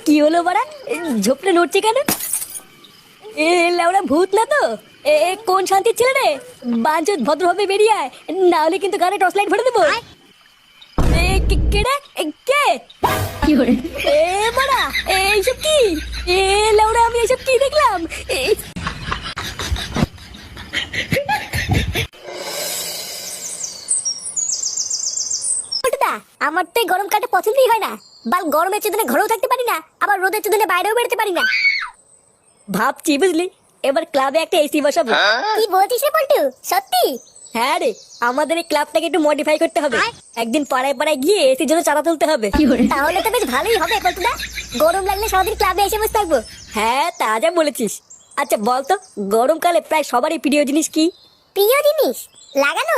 কি হলো বাড়া? ঝোপড়ে নড়ছে কেন? এ লেওড়া ভূত না তো? কোন শান্তির ছেলে রে? বাঞ্চত ভদ্রভাবে বেরিয়ে আয়, না হলে কিন্তু গানে টর্চ লাইট ভরে দেবো। কে রে? কে? কি করে এ বাড়া? এইসব কি? এ লেওড়া আমি এইসব কি দেখলাম? আমার তো গরম কাটে পছন্দই হয় না। বাল গরমের চেতনে ঘরেও থাকতে পারি না, আবার রোদের চেতনে বাইরেও বেরোতে পারি না। ভাবছি বুঝলি, এবার ক্লাবে একটা এসি বসাবো। কি বলছিস রে পল্টু, সত্যি? হ্যাঁ রে, আমাদের এই ক্লাবটাকে একটু মডিফাই করতে হবে। একদিন পাড়ায় পাড়ায় গিয়ে এসির জন্য চাঁদা তুলতে হবে। তাহলে তো বেশ ভালোই হবে পল্টুদা, গরম লাগলে সারাদিন ক্লাবে এসে বসে থাকবো। হ্যাঁ তা যা বলেছিস। আচ্ছা বলতো, গরমকালে প্রায় সবারই প্রিয় জিনিস কি? প্রিয় জিনিস লাগানো?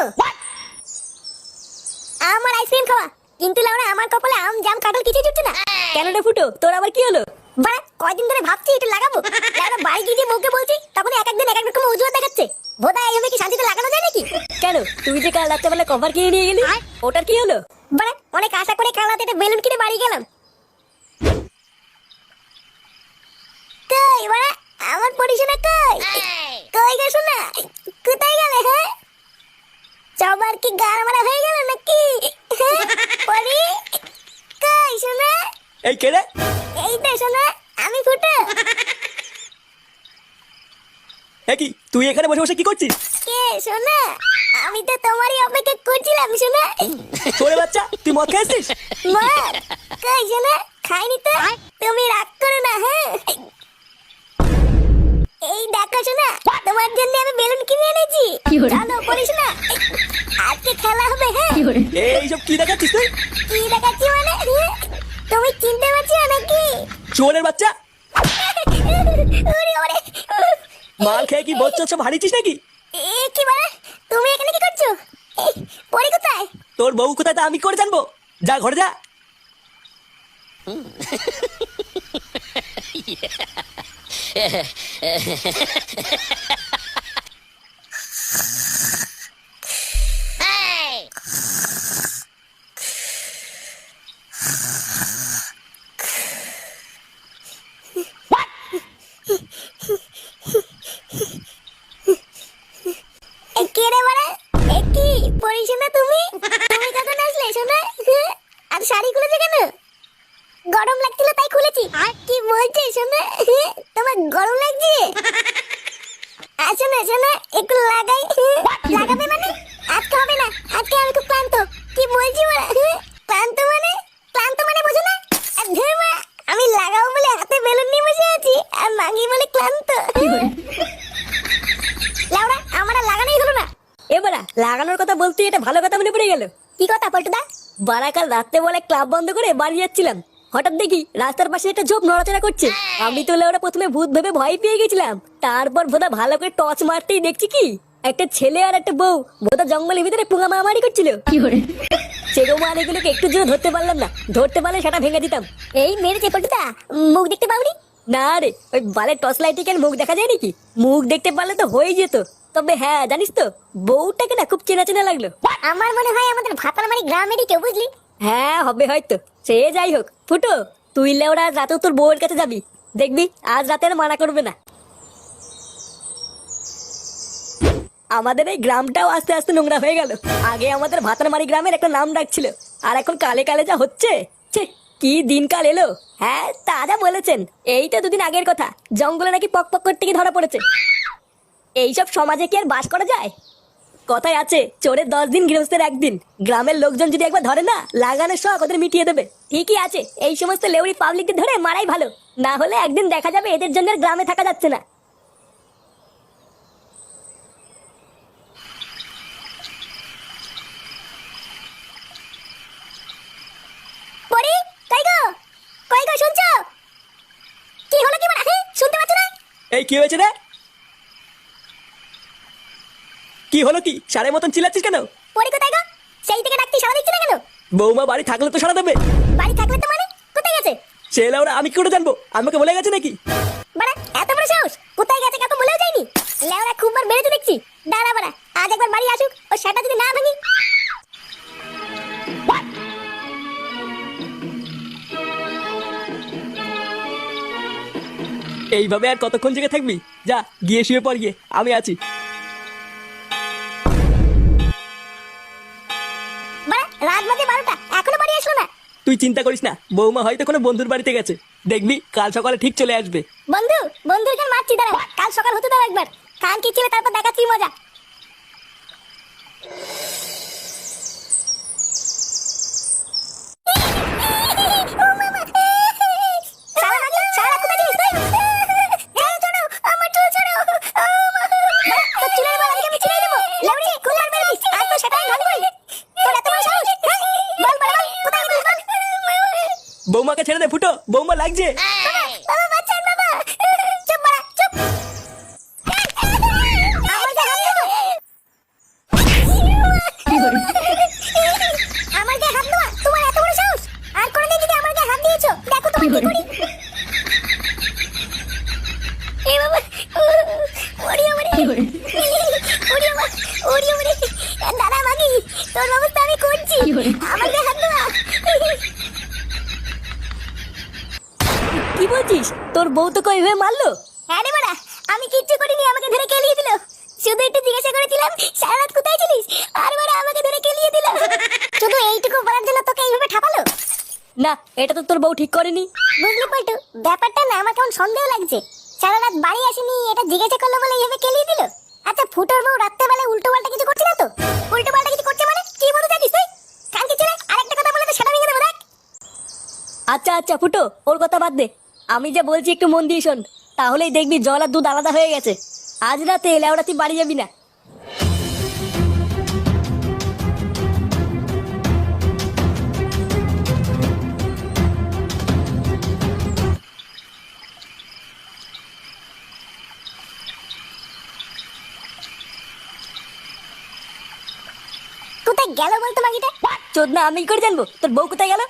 আমার আইসক্রিম খাওয়া। কিন্তু লাউরা আমার কপালে আম জাম কাঁঠাল কিছু জুটছে না। কেন রে ফুটো, তোর আবার কি হলো? বাড়া কয়দিন ধরে ভাবছি এটা লাগাবো, লাউরা বাড়ি গিয়ে মুখে বলছি, তখন এক একদিন এক এক রকম অজুহাত দেখাচ্ছে। বোধ হয় এইভাবে কি শান্তিতে লাগানো যায় নাকি? কেন, তুই যে কাল রাত্রেবেলা কভার কিনে নিয়ে গেলি, ওটার কি হলো? বাড়া অনেক আশা করে কাল রাতে একটা বেলুন কিনে বাড়ি গেলাম। কই বাড়া আমার পরিশোনা কই? কই গেছো না? কোথায় গেলে? হ্যাঁ সবার কি গার মারা হয়ে গেল নাকি? পরি কই শোনা? এই কে রে? এই তো শোনা, আমি ফুটো। কি তুই এখানে বসে বসে কি করছিস? কে শোনা? আমি তো তোমারই অপেক্ষা করছিলাম শোনা। তোরে বাচ্চা, তুই মদ খেয়েছিস? মদ? কই শোনা, খাইনি তো। তুমি রাগ করো না। হ্যাঁ এই দেখো শোনা, তোমার জন্য আমি বেলুন কিনে এনেছি। চলো পড়িস না, আজকে খেলা হবে। হ্যাঁ এইসব কি দেখাচ্ছিস তুই? কি দেখাচ্ছি মানে? তুমি চিনতে পারছো নাকি? চোরের বাচ্চা, ওরে ওরে, মাল খেয়ে কি বচ্চা সব হারিয়েছিস নাকি? কি মানে? তুমি এখানে কি করছো? পরি কোথায়? তোর বউ কোথায় তা আমি করে জানবো? যা ঘরে যা। কে রে বাড়া? কি পরিস না তুমি? তুমি কখন আসলে শোনা? আর শাড়ি খুলেছে কেন? গরম লাগছিল তাই খুলেছি। কি বলছে শোনা? তোমার গরম লাগছে? শোনা শোনা, একটু লাগাই। লাগাবে মানে? আজকে হবে না, আজকে আমি খুব ক্লান্ত। কি বলছি বাড়া? ক্লান্ত মানে? ক্লান্ত মানে বোঝো না? ধুর মা, আমি লাগাবো বলে হাতে বেলুন নিয়ে বসে আছি, আর মাগি বলে ক্লান্ত। লাউড়া আমার আর লাগানোই হলো না। এবারে লাগানোর কথা বলতে এটা ভালো কথা মনে পড়ে গেল। কি কথা পল্টুদা? বারাকাল রাতে বলে ক্লাব বন্ধ করে বাড়ি যাচ্ছিলাম, হঠাৎ দেখি রাস্তার পাশে একটা ঝোপ নড়াচড়া করছে। আমি তো ওরা প্রথমে ভূত ভেবে ভয় পেয়ে গেছিলাম, তারপর বোধা ভালো করে টর্চ মারতেই দেখছি কি একটা ছেলে আর একটা বউ বোধা জঙ্গলের ভিতরে পুঙ্গা মারামারি করছিল। কি করে সেরকম আর এগুলোকে একটু জন্য ধরতে পারলাম না, ধরতে পারলে সেটা ভেঙে দিতাম। এই মেরেছে পল্টুদা, মুখ দেখতে পাওনি? না রে, ওই বালের টর্চ লাইটে কেন মুখ দেখা যায় নাকি? মুখ দেখতে পারলে তো হয়ে যেত। তবে হ্যাঁ জানিস তো, বউটাকে না খুব চেনা চেনা লাগলো। আমার মনে হয় আমাদের ভাতারমারি গ্রামেরই কেউ, বুঝলি? হ্যাঁ হবে হয়তো, সে যাই হোক। ফুটো, তুই লেওরা আজ রাতেও তোর বউয়ের কাছে যাবি, দেখবি আজ রাতে আর মানা করবে না। আমাদের এই গ্রামটাও আস্তে আস্তে নোংরা হয়ে গেল। আগে আমাদের ভাতারমারি গ্রামের একটা নাম ডাক ছিল, আর এখন কালে কালে যা হচ্ছে, ছে কি দিনকাল এলো। হ্যাঁ তা যা বলেছেন, এই তো দুদিন আগের কথা, জঙ্গলে নাকি পক পক করতে গিয়ে ধরা পড়েছে। এইসব সমাজে কি আর বাস করা যায়? কথায় আছে, চোরের 10 দিন গৃহস্থের 1 দিন। গ্রামের লোকজন যদি একবার ধরে না, লাগানোর শখ ওদের মিটিয়ে দেবে। ঠিকই আছে, এই সমস্ত লেউড়ি পাবলিকদের ধরে মারাই ভালো, না হলে একদিন দেখা যাবে এদের জন্য আর গ্রামে থাকা যাচ্ছে না। পরি, কই গো? কই গো শুনছো? কি হলো কি মানে? শুনতে পাচ্ছ না? এই কি হয়েছে রে? কি হলো কি? সারের মতন চিল্লাচ্ছিস কেন? পরি কোথায় গো? সেই থেকে ডাকতে সাড়া দিচ্ছ না কেন? বৌমা বাড়ি থাকলে তো সারা দেবে। বাড়ি থাকলে তো মানে কোথায় গেছে? সে লাউরা আমি কি করে জানবো? আমাকে বলে গেছে নাকি? বাড়া এত বড় সাহস, কোথায় গেছে কাউকে বলেও যায়নি? লেওরা খুব বার বেড়েছে দেখছি। দাঁড়া বাড়া, আজ একবার বাড়ি আসুক, ও সেটা যদি না ভাঙি। এইভাবে আর কতক্ষণ জেগে থাকবি? যা গিয়ে শুয়ে পড় গিয়ে, আমি আছি। বাড়া রাত বাজে 12টা, এখনো বাড়ি আসলো না। তুই চিন্তা করিস না, বৌমা হয়তো কোনো বন্ধুর বাড়িতে গেছে, দেখবি কাল সকালে ঠিক চলে আসবে। বন্ধুর গান মারছি, দাঁড়া কাল সকাল হতে দাও একবার। কান কি ছিল তারপর দেখাচ্ছি মজা। বৌমাকে ছেড়ে দে ফুটো, বৌমা লাগছে। আমার গায়ে হাত দেওয়া তোমার এত বড় সাহস! আর কোনোদিন যদি আমার গায়ে হাত দিয়েছো, দেখো তোমার কি করি। এ বাবা, ওরে ওরে ওরে বাবা, ওরে ওরে। দাদা মাগি, তোর ব্যবস্থা আমি করছি। আমার গায়ে হাত দেওয়া। কি বলছিস? তোর বউ তো কই হয়ে মারলো? হ্যাঁ রে বাড়া, আমি কিচ্ছু করিনি, আমাকে ধরে কেলিয়ে দিল। শুধু একটু জিজ্ঞাসা করেছিলাম সারা রাত কোথায় ছিলিস, আর বাড়া আমাকে ধরে কেলিয়ে দিল। শুধু এইটুকু বলার জন্য তোকে এইভাবে ঠাপালো? না, এটা তো তোর বউ ঠিক করেনি। বুঝলি পল্টু, ব্যাপারটা না আমার কেমন সন্দেহ লাগছে। সারা রাত বাড়ি আসেনি, এটা জিজ্ঞাসা করলো বলে এইভাবে কেলিয়ে দিল। আচ্ছা ফুটোর বউ রাত্রেবেলা উল্টো পাল্টা কিছু করছে না তো? উল্টো পাল্টা কিছু করছে মানে কি বলতে চাইছিস তুই? কালকে ছেলে আরেকটা কথা বলে তো সেটা ভেঙে দেবো দেখ। আচ্ছা আচ্ছা ফুটো, ওর কথা বাদ দে। আমি যা বলছি একটু মন দিয়ে শোন, তাহলেই দেখবি জল আর দুধ আলাদা হয়ে গেছে। আজ রাতে লেওড়া তুই বাড়ি যাবি না। কোথায় গেল বলতো মাগিটা? চোদনা আমি কি করে জানবো তোর বউ কোথায় গেল?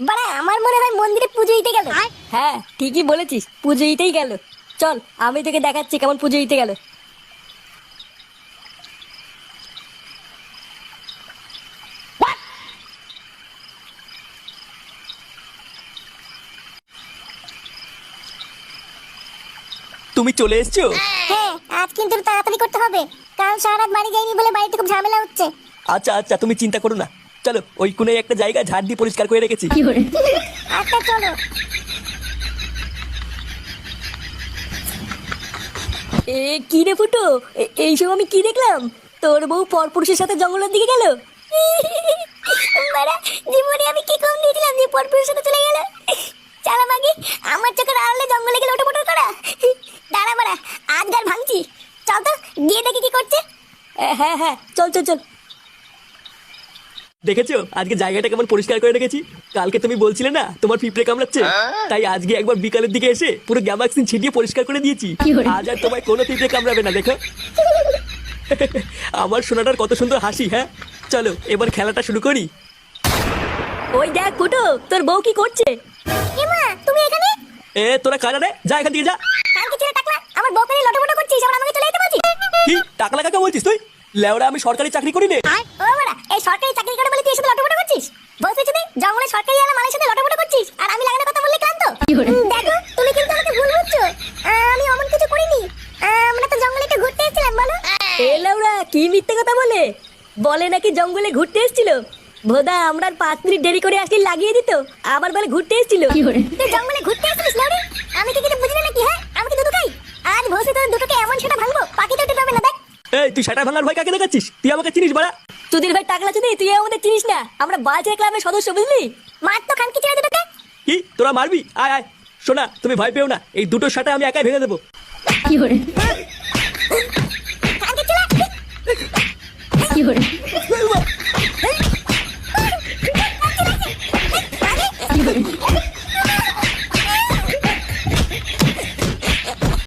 বাড়া আমার মনে হয় মন্দিরে পুজো দিতে গেল। হ্যাঁ ঠিকই বলেছিস, পুজো দিতেই গেল। চল আমি তোকে দেখাচ্ছি কেমন পুজো দিতে গেল। তুমি চলে এসছো? হ্যাঁ, আজ কিন্তু তাড়াতাড়ি করতে হবে, কারণ সারা রাত বাড়ি যাইনি বলে বাড়িতে খুব ঝামেলা হচ্ছে। আচ্ছা আচ্ছা, তুমি চিন্তা করো না, চলো ওই কোণে একটা জায়গা ঝাড় দিয়ে পরিষ্কার করে রেখেছি। আচ্ছা চলো। কি রে ফুটো, এইসব আমি কি দেখলাম? তোর বউ পরপুরুষের সাথে জঙ্গলের দিকে গেল। জীবনে আমি কি কম দিয়েছিলাম যে পরপুরুষের সাথে চলে গেল? চালা মাগি, আমার চোখের আড়ালে জঙ্গলে গেলে ওটা মোটর করা। দাঁড়া বাড়া, আজ গার ভাঙছি। চল তো গিয়ে দেখি কি করছে। হ্যাঁ হ্যাঁ চল চল চল। দেখেছো আজকে জায়গাটা কেমন পরিষ্কার করে রেখেছি? কালকে তুমি বলছিলে না তোমার পিঁপড়ে কামড়াচ্ছে, তাই আজকে একবার বিকালের দিকে এসে পুরো গ্যামাক্সিন ছিটিয়ে পরিষ্কার করে দিয়েছি। আজ আর তোমায় কোনো পিঁপড়ে কামড়াবে না, দেখো। আমার সোনাটার কত সুন্দর হাসি। হ্যাঁ চলো এবার খেলাটা শুরু করি। ওই দেখ ফুটো, তোর বউ কি করছে? এমা তুমি এখানে? তোরা কারা রে? যা এখান থেকে যা। কালকে ছেলে টাকলা আমার বউকে নিয়ে লটপট করছিস, আবার আমাকে চলে যেতে বলছিস? কি টাকলা কাকা বলছিস তুই? লেওড়া আমি সরকারি চাকরি করি নে। ও বাড়া, এই সরকারি চাকরি করে বলে তুই এর সাথে লটপট করছিস? বলছিস তুই জঙ্গলে সরকারি আলা মালের সাথে লটপট করছিস, আর আমি লাগানোর কথা বললে ক্লান্ত? দেখো তুমি কিন্তু আমাকে ভুল বুঝছো, আমি অমন কিছু করিনি। আমরা তো জঙ্গলে একটু ঘুরতে এসেছিলাম। বলো এ লেওড়া কি মিথ্যে কথা বলে? বলে নাকি জঙ্গলে ঘুরতে এসেছিল। ভোদা আমরা 5 মিনিট দেরি করে আসলে লাগিয়ে দিত, আবার বলে ঘুরতে এসেছিল। তুই জঙ্গলে ঘুরতে এসেছিস লেওড়া? আমি কি কিছু বুঝি না নাকি? হ্যাঁ আমি কি দুধ খাই? আজ ভোসে তোর দুটোকে এমন সেটা ভাঙবো পাখি তো পাবে না। দেখ তুই শাটার ভাঙার ভয় কাকে দেখাচ্ছিস? তুই আমাকে চিনিস বাড়া? তুদির ভাই টাকলা চুদি, তুই আমাদের চিনিস না, আমরা বাজে ক্লাবের সদস্য, বুঝলি? মার তো খানকি ছেড়ে দুটোকে। কি তোরা মারবি? আয় আয়। শোনা তুমি ভয় পেও না, এই দুটো শাটা আমি একাই ভেঙে দেবো। খানকি ছেলে